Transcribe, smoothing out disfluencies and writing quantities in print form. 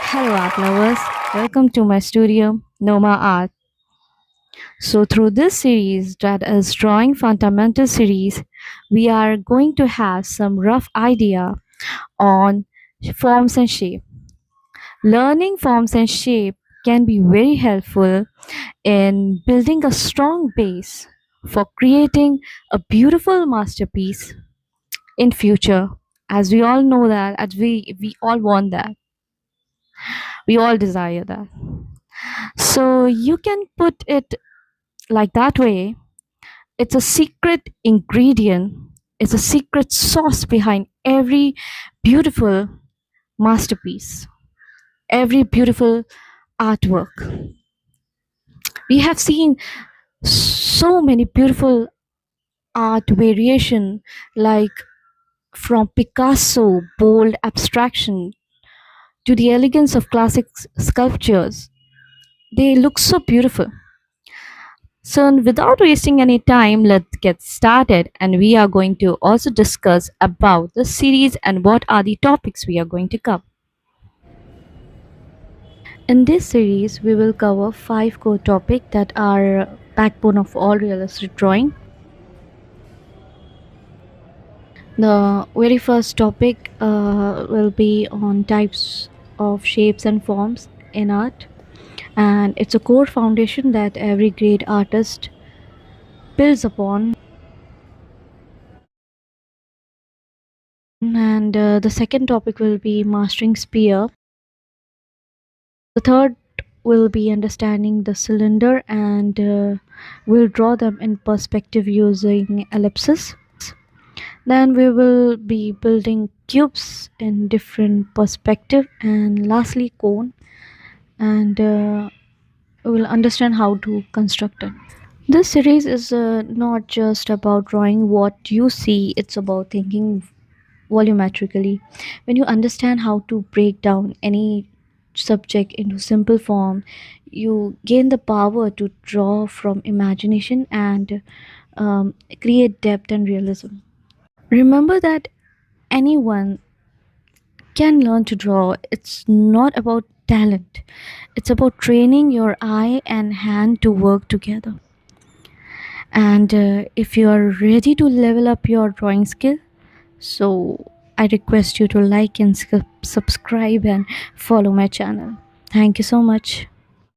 Hello, art lovers. Welcome to my studio, Noma Art. So, through this series, that is Drawing Fundamental series, we are going to have some rough idea on forms and shape. Learning forms and shape can be very helpful in building a strong base for creating a beautiful masterpiece in future. As we all know that, as we all want that, we all desire that. So you can put it like that way. It's a secret ingredient, it's a secret sauce behind every beautiful masterpiece, every beautiful artwork. We have seen so many beautiful art variation, like from Picasso bold abstraction to the elegance of classic sculptures. They look so beautiful. So, without wasting any time, let's get started. And we are going to also discuss about the series and what are the topics we are going to cover. In this series, we will cover five core topics that are backbone of all realistic drawing. The very first topic will be on types of shapes and forms in art, and it's a core foundation that every great artist builds upon. And the second topic will be mastering spear. The third will be understanding the cylinder, and we'll draw them in perspective using ellipses. Then we will be building cubes in different perspective, and lastly cone, and we will understand how to construct it. This series is not just about drawing what you see, it's about thinking volumetrically. When you understand how to break down any subject into simple form, you gain the power to draw from imagination and create depth and realism. Remember that anyone can learn to draw. It's not about talent, it's about training your eye and hand to work together. And if you are ready to level up your drawing skill, so I request you to like and subscribe and follow my channel. Thank you so much.